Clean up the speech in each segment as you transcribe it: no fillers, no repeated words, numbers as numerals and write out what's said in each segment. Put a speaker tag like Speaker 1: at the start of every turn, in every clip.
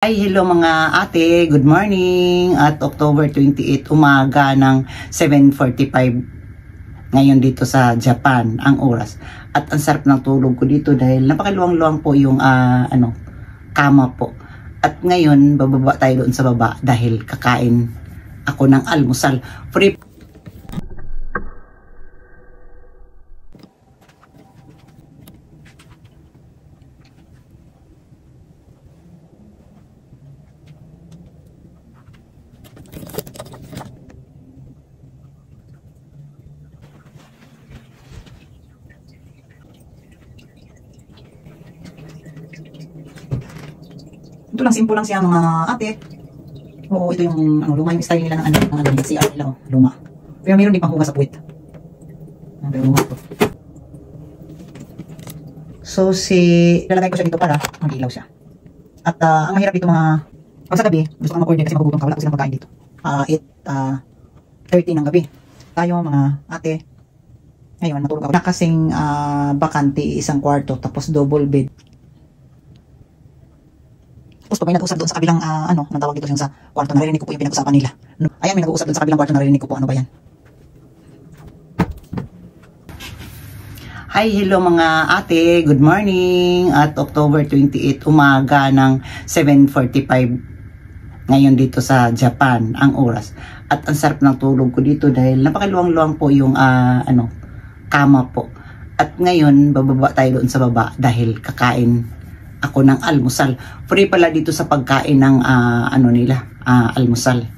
Speaker 1: Ay, hello mga ate, good morning at October 28 umaga ng 7:45 ngayon dito sa Japan ang oras. At ang sarap ng tulog ko dito dahil napakaluwang-luwang po yung kama po. At ngayon bababa tayo doon sa baba dahil kakain ako ng almusal. Free. Ito lang, simple lang siya mga ate. Oo, ito yung luma yung style nila ng CR nila, luma. Pero meron din pang hugas sa puwit. Pero luma to. So lalagay ko siya dito para mag-ilaw siya. At ang mahirap dito mga pag sa gabi, gusto kang mag-order kasi magugutom ka, wala ko silang pagkain dito. 8:30 ng gabi. Tayo mga ate, ngayon matulog ako. Kasing bakante, isang kwarto, tapos double bed. Tapos pag may nag-usap doon sa kabilang, anong tawag dito yung sa kwarto, naririnig ko po yung pinag-usapan nila. Ayan, may nag-uusap doon sa kabilang kwarto, naririnig ko po, ano ba yan? Hi, hello mga ate, good morning at October 28 umaga ng 7:45 ngayon dito sa Japan ang oras. At ang sarap ng tulog ko dito dahil napakaluwang-luwang po yung kama po. At ngayon bababa tayo doon sa baba dahil kakain ako ng almusal. Free pala dito sa pagkain ng almusal.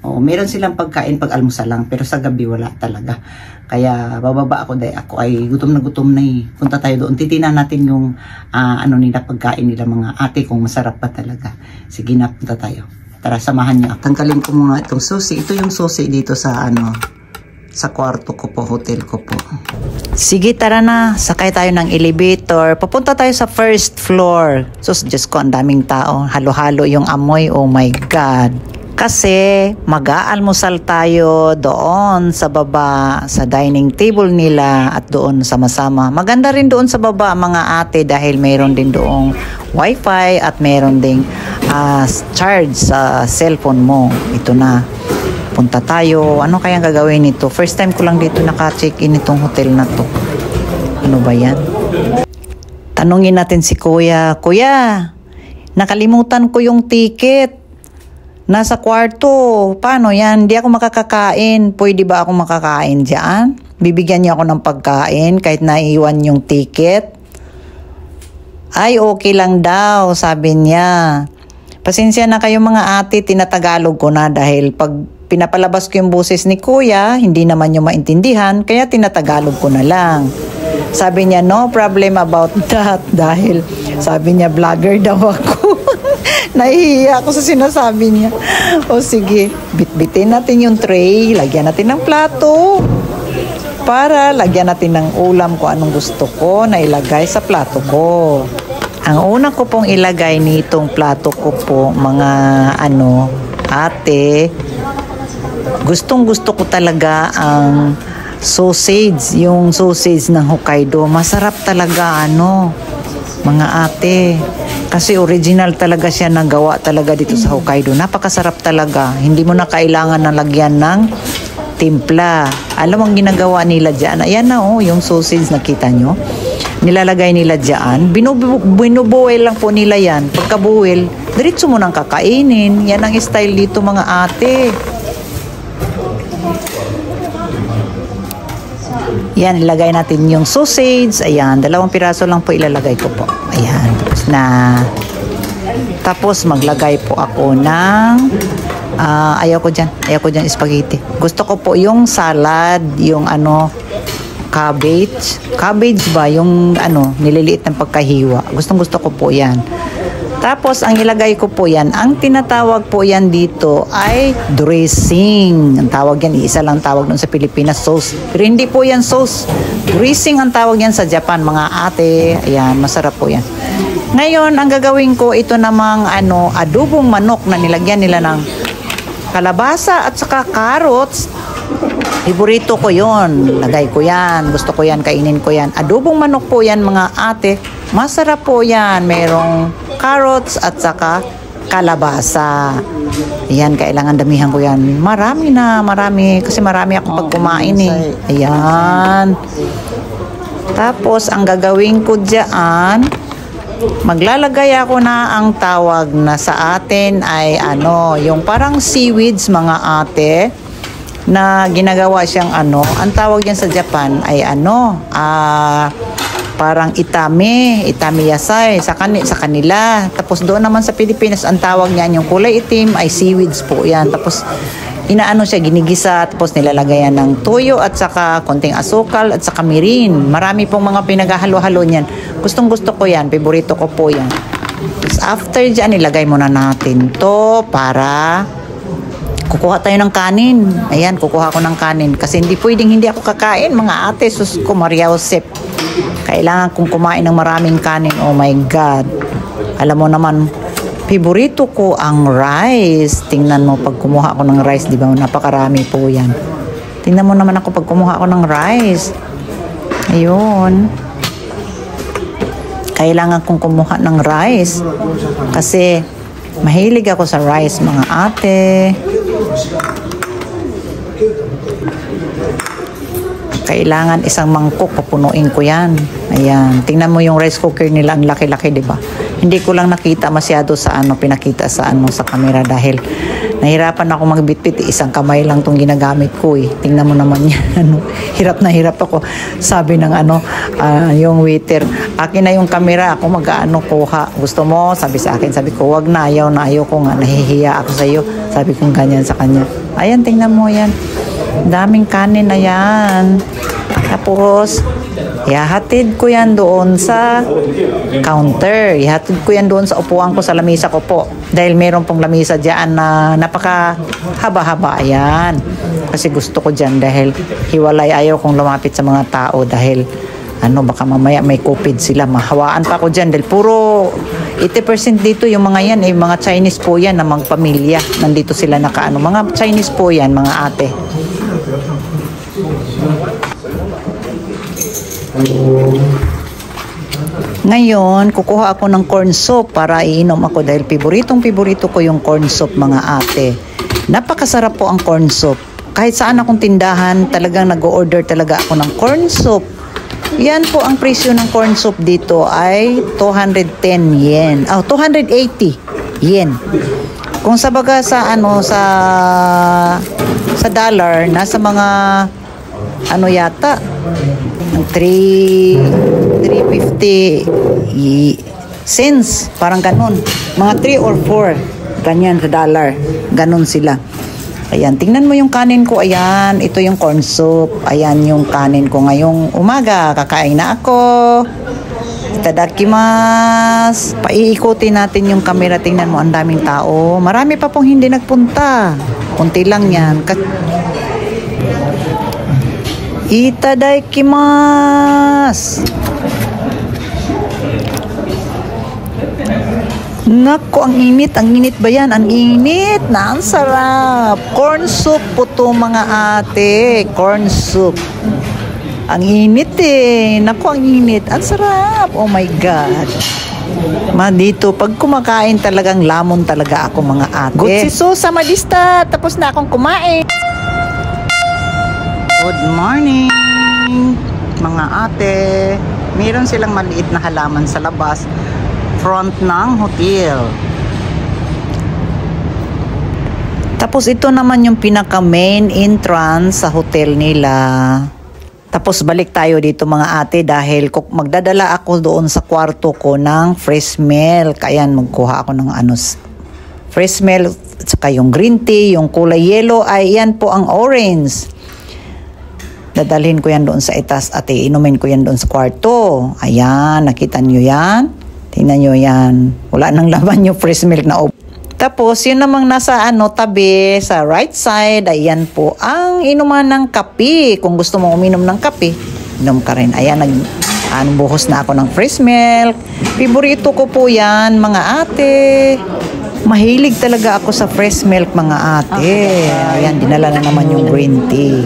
Speaker 1: Oo, meron silang pagkain pag almusal lang, pero sa gabi wala talaga. Kaya bababa ako dahil ako ay gutom na eh. Punta tayo doon. Titingnan natin yung nila pagkain nila mga ate kung masarap pa talaga. Sige na, punta tayo. Tara, samahan niyo. Tanggalin ko muna itong susi. Ito yung susi dito sa sa kwarto ko po, hotel ko po. Sige, tara na. Sakay tayo ng elevator. Papunta tayo sa first floor. So, Diyos ko, ang daming tao. Halo-halo yung amoy. Oh my God. Kasi mag-aalmusal tayo doon sa baba, sa dining table nila at doon sama-sama. Maganda rin doon sa baba mga ate dahil mayroon din doong wifi at mayroon ding charge sa cellphone mo. Ito na. Punta tayo. Ano kayang gagawin nito? First time ko lang dito naka-check-in itong hotel na to. Ano ba yan? Tanungin natin si Kuya. Kuya, nakalimutan ko yung ticket. Nasa kwarto. Paano yan? Hindi ako makakakain. Pwede ba ako makakain dyan? Bibigyan niya ako ng pagkain kahit naiwan yung ticket? Ay, okay lang daw, sabi niya. Pasensya na kayo mga ate, tinatagalog ko na dahil pag pinapalabas ko yung boses ni Kuya, hindi naman yung maintindihan, kaya tinatagalog ko na lang. Sabi niya, no problem about that, dahil sabi niya, vlogger daw ako. Nahihiya ako sa sinasabi niya. O sige, bitbitin natin yung tray, lagyan natin ng plato, para lagyan natin ng ulam kung anong gusto ko na ilagay sa plato ko. Ang una ko pong ilagay nitong plato ko po, mga ate, gustong-gusto ko talaga ang sausage, yung sausage ng Hokkaido. Masarap talaga mga ate. Kasi original talaga siya nagawa talaga dito sa Hokkaido. Napakasarap talaga. Hindi mo na kailangan na lagyan ng timpla. Alam mo ang ginagawa nila dyan? Ayan na yung sausage, nakita nyo? Nilalagay nila dyan. Binubuel lang po nila yan. Pagkabuel, diretso mo nang kakainin. Yan ang style dito mga ate. Yan, ilagay natin yung sausage. Ayan, 2 piraso lang po ilalagay ko po. Ayan, tapos na. Tapos maglagay po ako ng ayaw ko dyan spaghetti. Gusto ko po yung salad, yung cabbage ba, yung nililiit ng pagkahiwa. Gustong-gusto ko po yan. Tapos, ang ilagay ko po yan, ang tinatawag po yan dito ay dressing. Ang tawag yan, isa lang tawag doon sa Pilipinas, sauce. Pero hindi po yan sauce. Dressing ang tawag yan sa Japan, mga ate. Ayan, masarap po yan. Ngayon, ang gagawin ko, ito namang adobong manok na nilagyan nila ng kalabasa at saka carrots. Iborito ko yon, lagay ko yan, gusto ko yan, kainin ko yan. Adobong manok po yan mga ate, masarap po yan, merong carrots at saka kalabasa. Ayan, kailangan damihan ko yan. Marami. Kasi marami ako pag kumain eh. Ayan. Tapos, ang gagawin ko dyan, maglalagay ako na ang tawag na sa atin ay yung parang seaweeds mga ate, na ginagawa siyang ang tawag yan sa Japan ay parang itami yasay sa kanila. Tapos doon naman sa Pilipinas ang tawag niyan yung kulay itim ay seaweeds po yan. Tapos siya, ginigisa, tapos nilalagayan ng tuyo at saka konting asukal at saka mirin. Marami pong mga pinaghalo-halo niyan. Gustong gusto ko yan, favorito ko po yan. Tapos after dyan, ilagay muna natin to para kukuha tayo ng kanin. Ayan, kukuha ko ng kanin. Kasi hindi pwedeng hindi ako kakain, mga ate. Sus ko, Maria Josep. Kailangan kong kumain ng maraming kanin. Oh my God. Alam mo naman, favorito ko ang rice. Tingnan mo, pag kumuha ako ng rice, di ba? Napakarami po yan. Tingnan mo naman ako pag kumuha ako ng rice. Ayun. Kailangan kong kumuha ng rice. Kasi, mahilig ako sa rice, mga ate. Kailangan isang mangkok, papunuin ko yan. Ayan. Tingnan mo yung rice cooker nila, ang laki-laki, di ba? Hindi ko lang nakita masyado sa pinakita sa sa camera dahil nahirapan ako magbitbit. Isang kamay lang tong ginagamit ko eh. Tingnan mo naman yan. Hirap na hirap ako. Sabi ng yung waiter, akin na yung camera, ako kuha. Gusto mo? Sabi sa akin, sabi ko, wag na, ayaw ko nga, nahihiya ako sa iyo. Sabi ko ganyan sa kanya. Ayan, tingnan mo yan. Daming kanin na yan. Tapos, ihahatid ko yan doon sa counter. Ihatid ko yan doon sa upuan ko, sa lamisa ko po. Dahil meron pong lamisa dyan na napaka haba-haba. Ayan. Kasi gusto ko dyan dahil hiwalay, ayaw kong lumapit sa mga tao dahil baka mamaya may COVID sila. Mahawaan pa ako dyan dahil puro 80% dito yung mga yan mga Chinese po yan na magpamilya. Nandito sila mga Chinese po yan, mga ate. Ngayon, kukuha ako ng corn soup para iinom ako dahil piborito ko yung corn soup, mga ate. Napakasarap po ang corn soup. Kahit saan akong tindahan, talagang nag-order talaga ako ng corn soup. Yan po ang presyo ng corn soup dito ay 210 yen. 280 yen. Kung sa baga sa sa dollar, nasa mga yata 350 cents, parang ganun. Mga 3 or 4 ganyan sa dollar. Ganun sila. Ayan, tingnan mo yung kanin ko. Ayan, ito yung corn soup. Ayan yung kanin ko ngayong umaga. Kakain na ako. Itadakimasu. Paiikutin natin yung camera. Tingnan mo, ang daming tao. Marami pa pong hindi nagpunta. Kunti lang yan. Itadakimasu. Nako, ang init ba yan? Ang init na, ang sarap. Corn soup po to, mga ate. Corn soup. Ang init eh. Nako, ang init. Ang sarap. Oh my God. Dito, pag kumakain talagang lamon talaga ako, mga ate. Gotsiso sa madista. Tapos na akong kumain. Good morning, mga ate. Meron silang maliit na halaman sa labas. Front ng hotel. Tapos ito naman yung pinaka main entrance sa hotel nila. Tapos balik tayo dito, mga ate, dahil magdadala ako doon sa kwarto ko ng fresh milk. Ayan, magkuha ako ng fresh milk, saka yung green tea, yung kulay yellow ay yan po ang orange. Dadalhin ko yan doon sa itaas at inumin ko yan doon sa kwarto. Ayan, nakita nyo yan? Tingnan nyo yan. Wala nang laman yung fresh milk na upo. Tapos, yun namang nasa tabi, sa right side, ayan po, ang inuman ng kape. Kung gusto mo uminom ng kape, inom ka rin. Ayan, buhos na ako ng fresh milk. Favorito ko po yan, mga ate. Mahilig talaga ako sa fresh milk, mga ate. Ayan, dinala na naman yung green tea.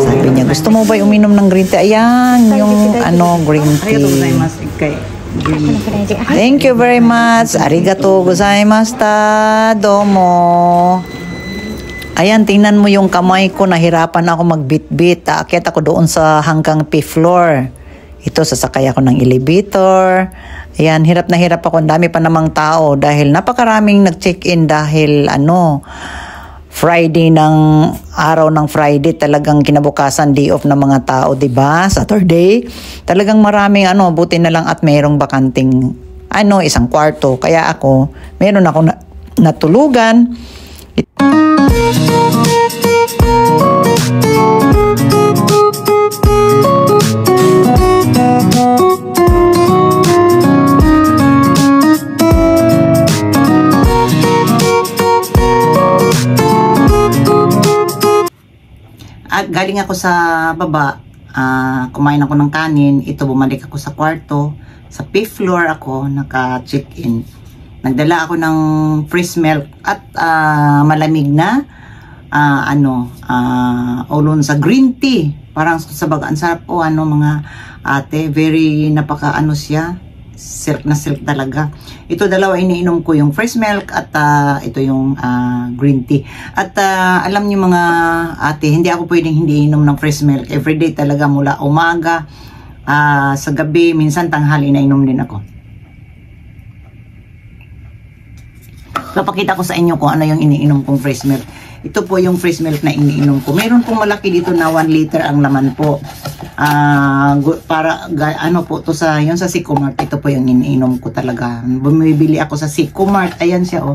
Speaker 1: Sabi niya, gusto mo ba uminom ng green tea? Ayan, yung green tea. Thank you very much. Arigatou gozaimashita. Domo. Ayan, tingnan mo yung kamay ko. Nahirapan ako magbitbit. Aakyat ako doon sa hanggang 5th floor. Ito, sasakay ako ng elevator. Ayan, hirap na hirap ako. Ang dami pa namang tao dahil napakaraming nag-check-in dahil Friday araw ng Friday, talagang kinabukasan day off ng mga tao, 'di ba? Saturday. Talagang maraming buti na lang at mayroong bakanting isang kwarto. Kaya ako, meron ako natulugan. At galing ako sa baba, kumain ako ng kanin. Ito, bumalik ako sa kwarto. Sa 5th floor ako, naka-check-in. Nagdala ako ng fresh milk at malamig na ulon sa green tea. Parang sa bagaan sarap po mga ate. Very siya. Silk na silk talaga. Ito dalawa iniinom ko, yung fresh milk at ito yung green tea. At alam niyo mga ate, hindi ako pwedeng hindi inom ng fresh milk. Everyday talaga mula umaga, sa gabi, minsan tanghali na inom din ako. Papakita ko sa inyo kung ano yung iniinom kong fresh milk. Ito po yung fresh milk na iniinom ko. Meron pong malaki dito na 1 liter ang laman po. Po to sa Sicomart. Ito po yung iniinom ko talaga. Bumibili ako sa Sicomart. Ayan siya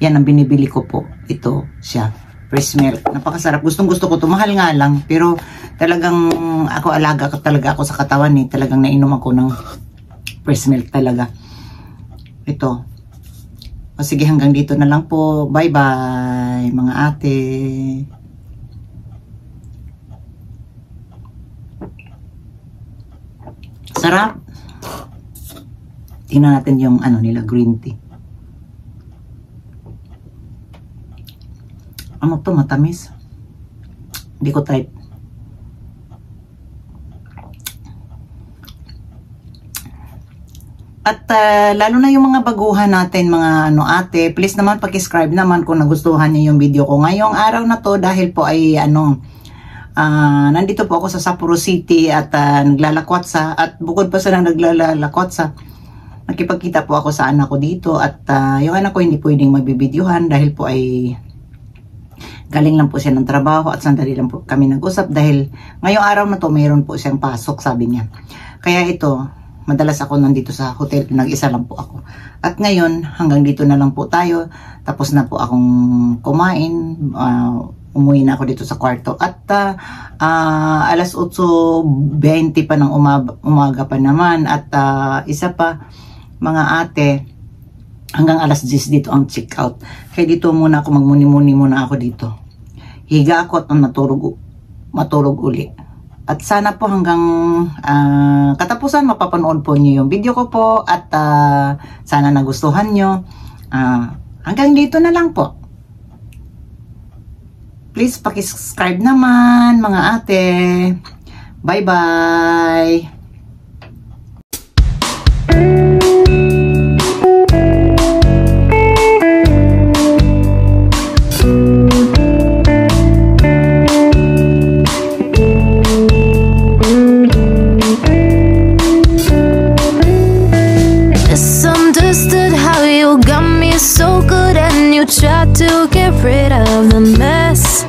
Speaker 1: Yan ang binibili ko po. Ito siya. Fresh milk. Napakasarap. Gustong gusto ko to. Mahal nga lang. Pero talagang alaga talaga ako sa katawan Talagang nainom ako ng fresh milk talaga. Ito. Sige, hanggang dito na lang po. Bye-bye, mga ate. Sarap. Tingnan natin yung nila, green tea. To, matamis. Hindi ko type. At lalo na yung mga baguhan natin, mga ate, please naman paki-subscribe naman kung nagustuhan niyo yung video ko ngayong araw na to dahil po ay nandito po ako sa Sapporo City at naglalakwatsa at bukod pa sa naglalakwatsa, nakipagkita po ako sa anak ko dito at yung anak ko hindi pwedeng magbibidyohan dahil po ay galing lang po siya ng trabaho at sandali lang po kami nag-usap dahil ngayong araw na to mayroon po siyang pasok, sabi niya. Kaya ito, madalas ako nandito sa hotel, nag-isa lang po ako. At ngayon, hanggang dito na lang po tayo. Tapos na po akong kumain. Umuwi na ako dito sa kwarto. At alas 8:20 pa ng umaga pa naman. At isa pa, mga ate, hanggang alas 10 dito ang check out. Kaya dito muna ako, magmuni-muni muna ako dito. Higa ako at matulog uli. At sana po hanggang katapusan mapapanood po niyo yung video ko po at sana nagustuhan nyo. Hanggang dito na lang po. Please paki-subscribe naman mga ate. Bye-bye.
Speaker 2: So good and you try to get rid of the mess.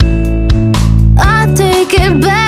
Speaker 2: I take it back.